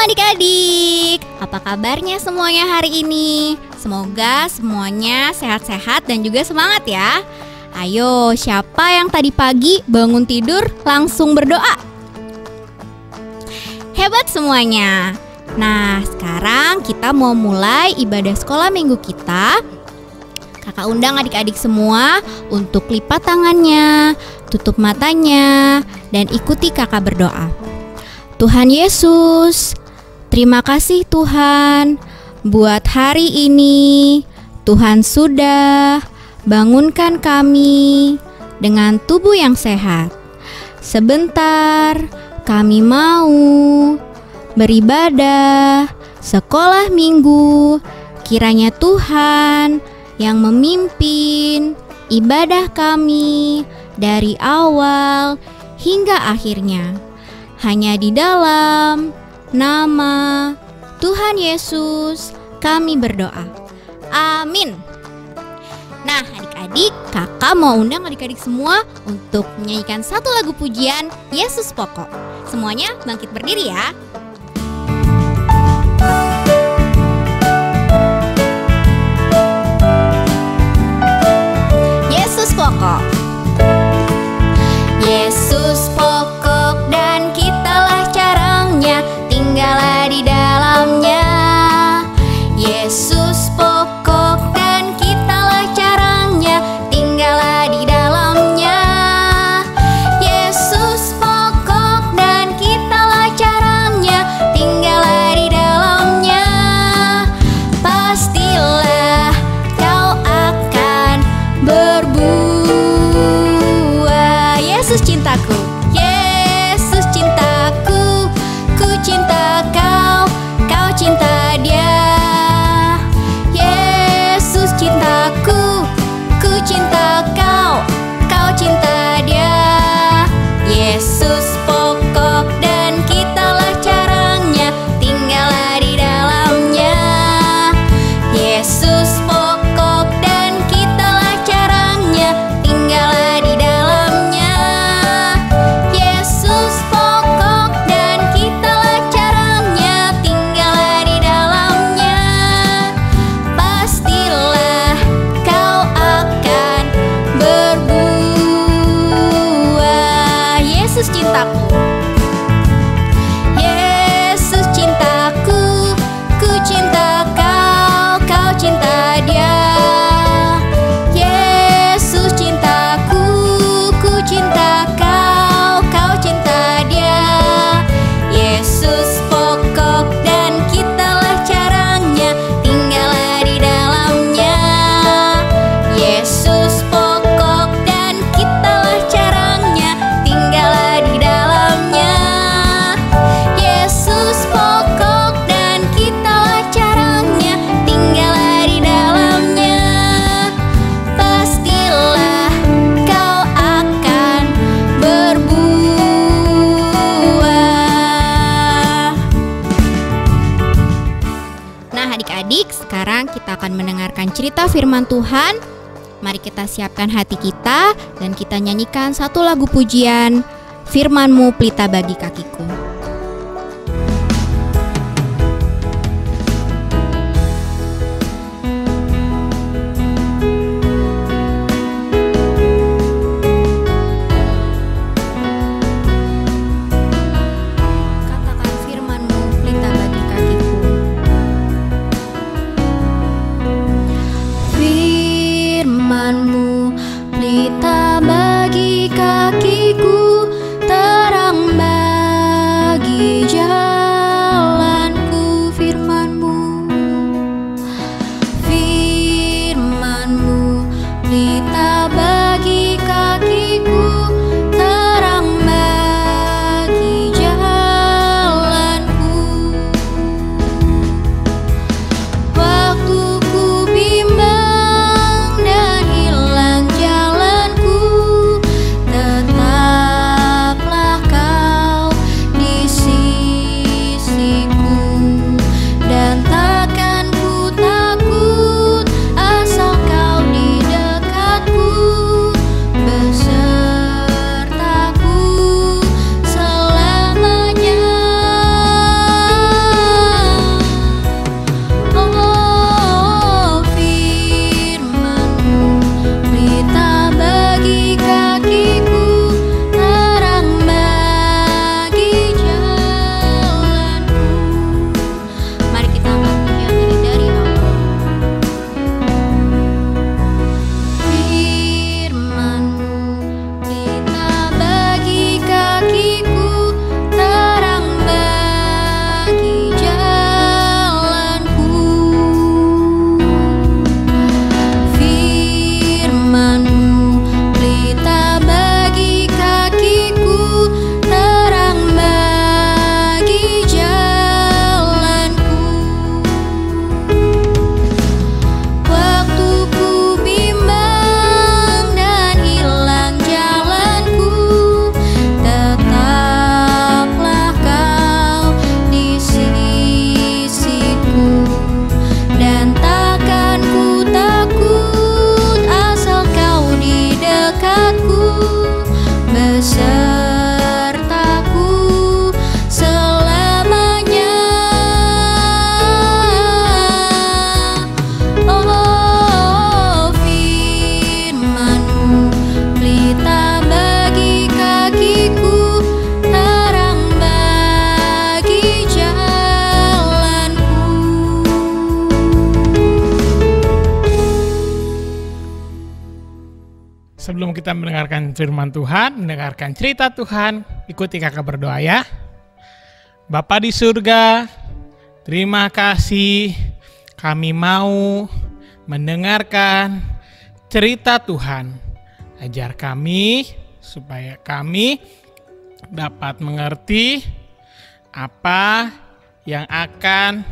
adik-adik, apa kabarnya semuanya hari ini? Semoga semuanya sehat-sehat dan juga semangat ya. Ayo, siapa yang tadi pagi bangun tidur langsung berdoa? Hebat semuanya. Nah, sekarang kita mau mulai ibadah sekolah minggu kita. Kakak undang adik-adik semua untuk lipat tangannya, tutup matanya, dan ikuti kakak berdoa. Tuhan Yesus, terima kasih Tuhan buat hari ini. Tuhan sudah bangunkan kami dengan tubuh yang sehat. Sebentar kami mau beribadah sekolah minggu. Kiranya Tuhan yang memimpin ibadah kami dari awal hingga akhirnya. Hanya di dalam nama Tuhan Yesus kami berdoa. Amin. Nah, adik-adik, kakak mau undang adik-adik semua untuk menyanyikan satu lagu pujian Yesus Pokok. Semuanya bangkit berdiri ya. Yesus Pokok. Yesus pokok dan kitalah carangnya, tinggallah di dalamnya. Yesus pokok dan kitalah carangnya, tinggallah di dalamnya. Yesus pokok dan kitalah carangnya, tinggallah di dalamnya. Pastilah kau akan berbuah. Yesus cintaku, Yesus cintaku, ku cinta kau, kau cinta dia. Yesus cintaku, ku cinta kau, kau cinta dia. Yesus pokok dan kitalah carangnya, tinggallah di dalamnya. Yesus pokok dan kitalah carangnya, tinggallah di dalamnya. Yesus pokok dan kitalah carangnya, tinggallah di dalamnya. Pastilah kau akan berbuah. Yesus cintaku, Yesus cintaku, ku cinta kau, kau cinta dia. Yesus cintaku, ku cinta kau, kau cinta dia. Yesus pokok dan kitalah carangnya, tinggallah di dalamnya. Yesus pokok dan kitalah carangnya, tinggallah di dalamnya. Yesus pokok dan kitalah carangnya, tinggallah di dalamnya. Pastilah kau akan berbuah. Nah, adik-adik, sekarang kita akan mendengarkan cerita firman Tuhan. Mari kita siapkan hati kita dan kita nyanyikan satu lagu pujian, Firman-Mu Pelita Bagi Kakiku. Katakan firman-Mu pelita bagi kakiku. Firman-Mu pelita bagi kakiku, terang bagi kita mendengarkan firman Tuhan, mendengarkan cerita Tuhan. Ikuti kakak berdoa ya. Bapa di surga, terima kasih kami mau mendengarkan cerita Tuhan. Ajar kami supaya kami dapat mengerti apa yang akan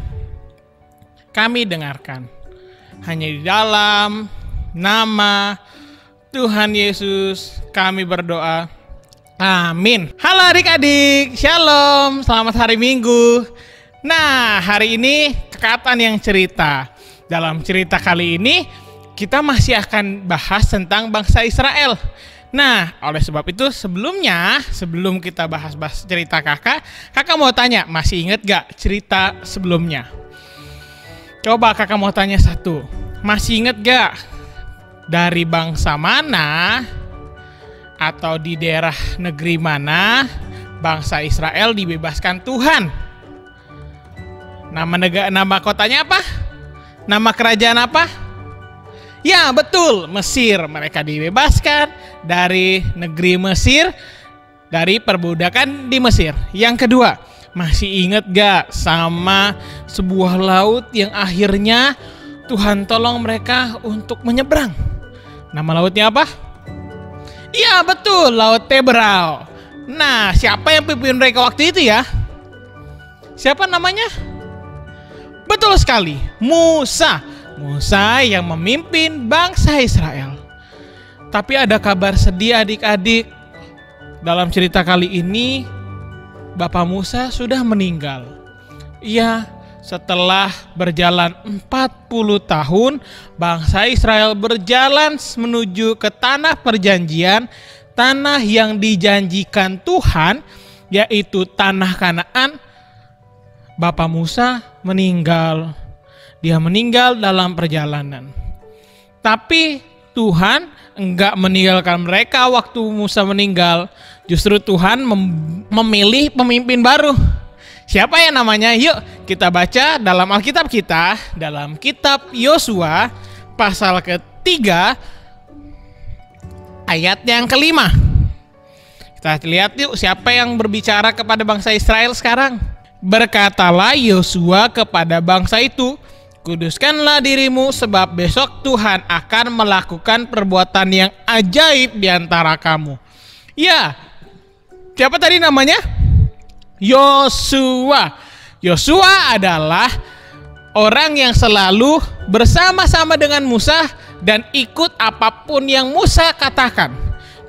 kami dengarkan. Hanya di dalam nama Tuhan Yesus kami berdoa. Amin. Halo adik-adik, shalom, selamat hari Minggu. Nah, hari ini kakak yang cerita. Dalam cerita kali ini kita masih akan bahas tentang bangsa Israel. Nah, oleh sebab itu sebelum kita bahas cerita kakak mau tanya, masih inget gak cerita sebelumnya? Coba kakak mau tanya satu, masih inget gak dari bangsa mana atau di daerah negeri mana bangsa Israel dibebaskan Tuhan? Nama kotanya apa? Nama kerajaan apa? Ya betul, Mesir. Mereka dibebaskan dari negeri Mesir, dari perbudakan di Mesir. Yang kedua, masih ingat gak sama sebuah laut yang akhirnya Tuhan tolong mereka untuk menyeberang? Nama lautnya apa? Iya betul, Laut Teberau. Nah, siapa yang pimpin mereka waktu itu ya? Siapa namanya? Betul sekali, Musa. Musa yang memimpin bangsa Israel. Tapi ada kabar sedih adik-adik. Dalam cerita kali ini, Bapak Musa sudah meninggal. Iya, setelah berjalan 40 tahun, bangsa Israel berjalan menuju ke tanah perjanjian, tanah yang dijanjikan Tuhan, yaitu tanah Kanaan. Bapak Musa meninggal. Dia meninggal dalam perjalanan. Tapi Tuhan enggak meninggalkan mereka waktu Musa meninggal. Justru Tuhan memilih pemimpin baru. Siapa ya namanya? Yuk kita baca dalam Alkitab kita, dalam kitab Yosua pasal ke-3 ayat yang ke-5. Kita lihat yuk siapa yang berbicara kepada bangsa Israel sekarang. Berkatalah Yosua kepada bangsa itu, kuduskanlah dirimu sebab besok Tuhan akan melakukan perbuatan yang ajaib di antara kamu. Ya, siapa tadi namanya? Yosua. Yosua adalah orang yang selalu bersama-sama dengan Musa dan ikut apapun yang Musa katakan.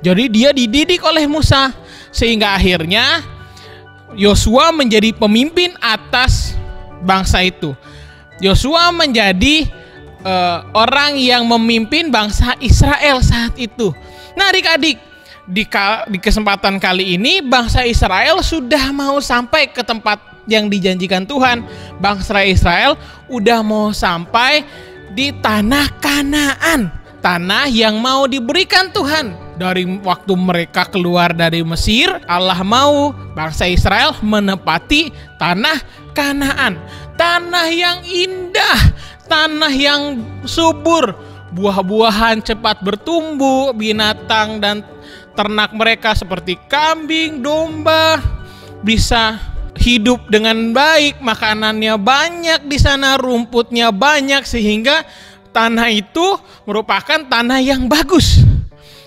Jadi dia dididik oleh Musa sehingga akhirnya Yosua menjadi pemimpin atas bangsa itu. Yosua menjadi orang yang memimpin bangsa Israel saat itu. Nah adik-adik, di kesempatan kali ini bangsa Israel sudah mau sampai ke tempat yang dijanjikan Tuhan. Bangsa Israel udah mau sampai di tanah Kanaan, tanah yang mau diberikan Tuhan. Dari waktu mereka keluar dari Mesir, Allah mau bangsa Israel menepati tanah Kanaan, tanah yang indah, tanah yang subur, buah-buahan cepat bertumbuh, binatang dan ternak mereka seperti kambing, domba bisa hidup dengan baik, makanannya banyak di sana, rumputnya banyak sehingga tanah itu merupakan tanah yang bagus.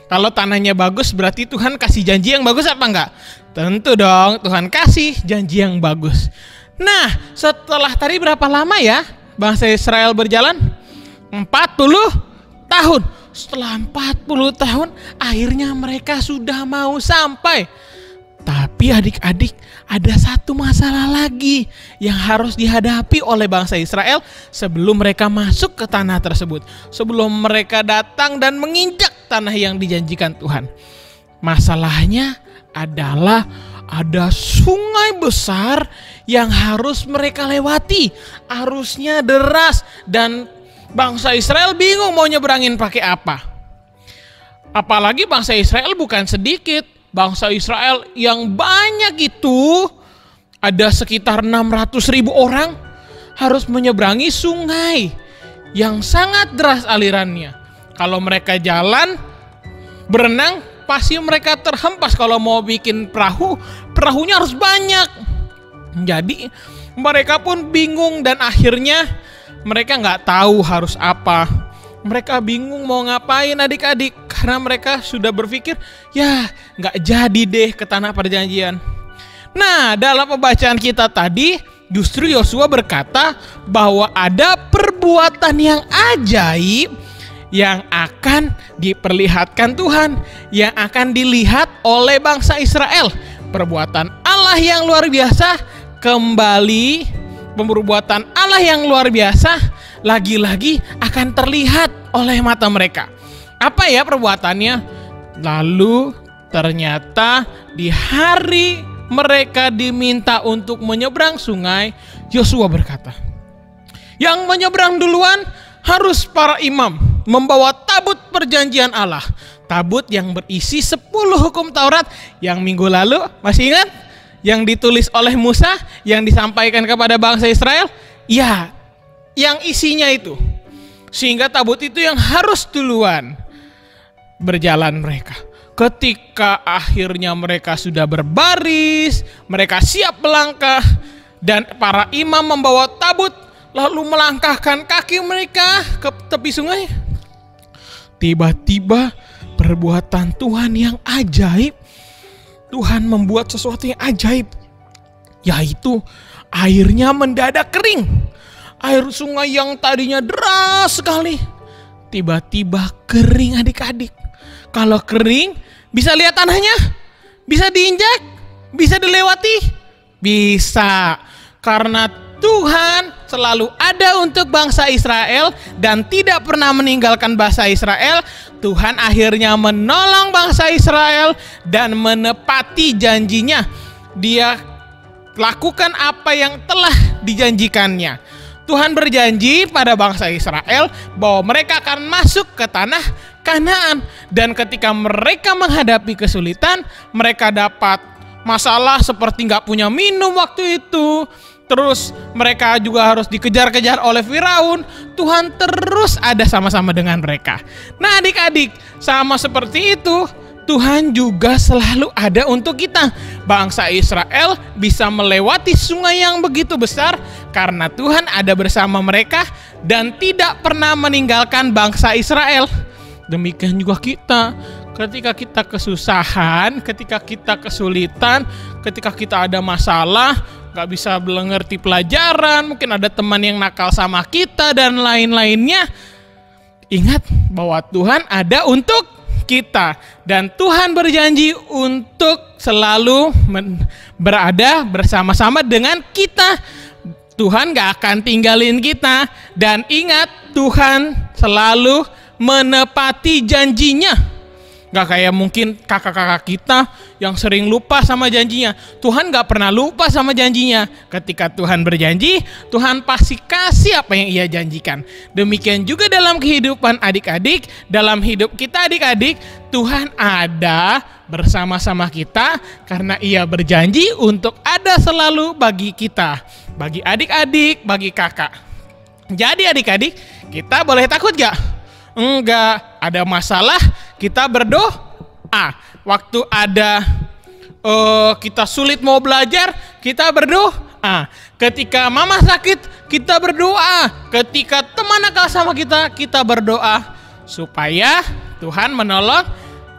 Kalau tanahnya bagus berarti Tuhan kasih janji yang bagus apa enggak? Tentu dong, Tuhan kasih janji yang bagus. Nah, setelah tadi berapa lama ya bangsa Israel berjalan? 40 tahun. Setelah 40 tahun akhirnya mereka sudah mau sampai. Tapi adik-adik, ada satu masalah lagi yang harus dihadapi oleh bangsa Israel sebelum mereka masuk ke tanah tersebut, sebelum mereka datang dan menginjak tanah yang dijanjikan Tuhan. Masalahnya adalah ada sungai besar yang harus mereka lewati. Arusnya deras dan bangsa Israel bingung mau nyebrangin pakai apa. Apalagi bangsa Israel bukan sedikit. Bangsa Israel yang banyak itu, ada sekitar 600.000 orang harus menyeberangi sungai yang sangat deras alirannya. Kalau mereka jalan berenang pasti mereka terhempas. Kalau mau bikin perahu, perahunya harus banyak. Jadi mereka pun bingung dan akhirnya mereka nggak tahu harus apa. Mereka bingung mau ngapain adik-adik, karena mereka sudah berpikir, ya nggak jadi deh ke tanah perjanjian. Nah, dalam pembacaan kita tadi, justru Yosua berkata bahwa ada perbuatan yang ajaib yang akan diperlihatkan Tuhan, yang akan dilihat oleh bangsa Israel. Perbuatan Allah yang luar biasa kembali, perbuatan Allah yang luar biasa lagi-lagi akan terlihat oleh mata mereka. Apa ya perbuatannya? Lalu ternyata di hari mereka diminta untuk menyeberang sungai, Yosua berkata, yang menyeberang duluan harus para imam membawa tabut perjanjian Allah. Tabut yang berisi 10 hukum Taurat yang minggu lalu, masih ingat? Yang ditulis oleh Musa, yang disampaikan kepada bangsa Israel? Ya, yang isinya itu. Sehingga tabut itu yang harus duluan berjalan mereka. Ketika akhirnya mereka sudah berbaris, mereka siap melangkah, dan para imam membawa tabut lalu melangkahkan kaki mereka ke tepi sungai. Tiba-tiba perbuatan Tuhan yang ajaib. Tuhan membuat sesuatu yang ajaib, yaitu airnya mendadak kering. Air sungai yang tadinya deras sekali, tiba-tiba kering adik-adik. Kalau kering, bisa lihat tanahnya? Bisa diinjak? Bisa dilewati? Bisa. Karena Tuhan selalu ada untuk bangsa Israel dan tidak pernah meninggalkan bangsa Israel. Tuhan akhirnya menolong bangsa Israel dan menepati janjinya. Dia lakukan apa yang telah dijanjikannya. Tuhan berjanji pada bangsa Israel bahwa mereka akan masuk ke tanah Kanaan. Dan ketika mereka menghadapi kesulitan, mereka dapat masalah seperti nggak punya minum waktu itu. Terus mereka juga harus dikejar-kejar oleh Firaun. Tuhan terus ada sama-sama dengan mereka. Nah adik-adik, sama seperti itu, Tuhan juga selalu ada untuk kita. Bangsa Israel bisa melewati sungai yang begitu besar karena Tuhan ada bersama mereka dan tidak pernah meninggalkan bangsa Israel. Demikian juga kita. Ketika kita kesusahan, ketika kita kesulitan, ketika kita ada masalah, gak bisa mengerti pelajaran, mungkin ada teman yang nakal sama kita dan lain-lainnya. Ingat bahwa Tuhan ada untuk kita dan Tuhan berjanji untuk selalu berada bersama-sama dengan kita. Tuhan gak akan tinggalin kita, dan ingat Tuhan selalu menepati janjinya. Gak kayak mungkin kakak-kakak kita yang sering lupa sama janjinya. Tuhan gak pernah lupa sama janjinya. Ketika Tuhan berjanji, Tuhan pasti kasih apa yang ia janjikan. Demikian juga dalam kehidupan adik-adik, dalam hidup kita adik-adik, Tuhan ada bersama-sama kita karena ia berjanji untuk ada selalu bagi kita, bagi adik-adik, bagi kakak. Jadi adik-adik, kita boleh takut gak? Enggak. Ada masalah, kita berdoa. Waktu ada kita sulit mau belajar, kita berdoa. Ketika mama sakit, kita berdoa. Ketika teman nakal sama kita, kita berdoa supaya Tuhan menolong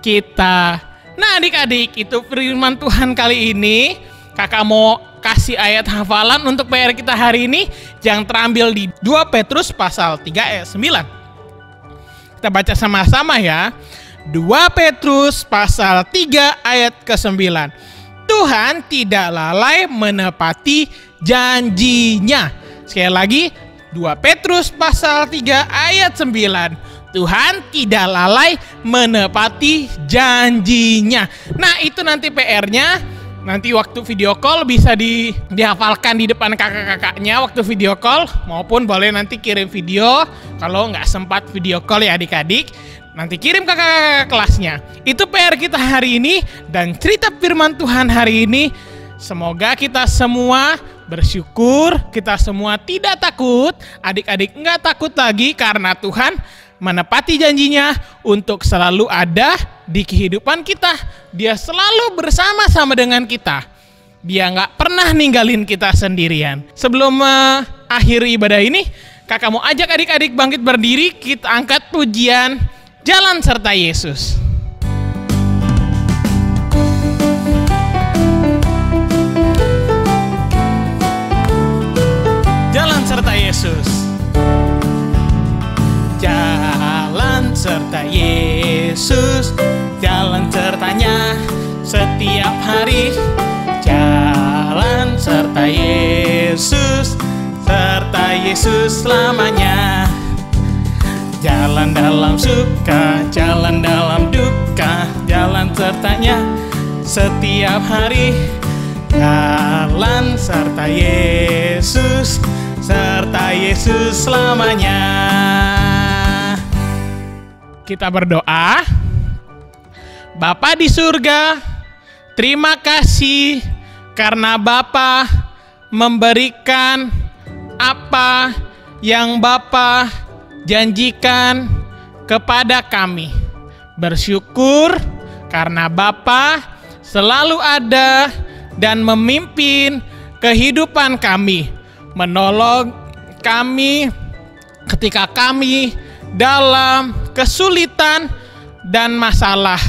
kita. Nah adik-adik, itu firman Tuhan kali ini. Kakak mau kasih ayat hafalan untuk PR kita hari ini yang terambil di 2 Petrus pasal 3 ayat 9. Kita baca sama-sama ya. 2 Petrus pasal 3 ayat ke-9. Tuhan tidak lalai menepati janjinya. Sekali lagi, 2 Petrus pasal 3 ayat 9. Tuhan tidak lalai menepati janjinya. Nah, itu nanti PR-nya. Nanti waktu video call bisa dihafalkan di depan kakak-kakaknya waktu video call, maupun boleh nanti kirim video kalau nggak sempat video call ya adik-adik. Nanti kirim ke kakak kelasnya. Itu PR kita hari ini dan cerita firman Tuhan hari ini. Semoga kita semua bersyukur, kita semua tidak takut, adik-adik nggak takut lagi karena Tuhan menepati janjinya untuk selalu ada di kehidupan kita. Dia selalu bersama-sama dengan kita. Dia nggak pernah ninggalin kita sendirian. Sebelum akhiri ibadah ini, kakak mau ajak adik-adik bangkit berdiri, kita angkat pujian Jalan Serta Yesus. Jalan serta Yesus. Jalan serta Yesus, jalan sertanya setiap hari. Jalan serta Yesus, serta Yesus selamanya. Jalan dalam suka, jalan dalam duka, jalan sertanya setiap hari. Jalan serta Yesus, serta Yesus selamanya. Kita berdoa. Bapa di surga, terima kasih karena Bapa memberikan apa yang Bapa janjikan kepada kami. Bersyukur karena Bapa selalu ada dan memimpin kehidupan kami, menolong kami ketika kami dalam kesulitan dan masalah.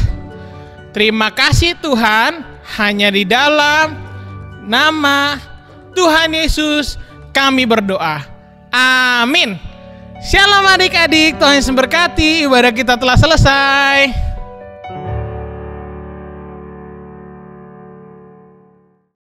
Terima kasih Tuhan, hanya di dalam nama Tuhan Yesus kami berdoa. Amin. Shalom adik-adik, Tuhan Yesus memberkati. Ibadah kita telah selesai.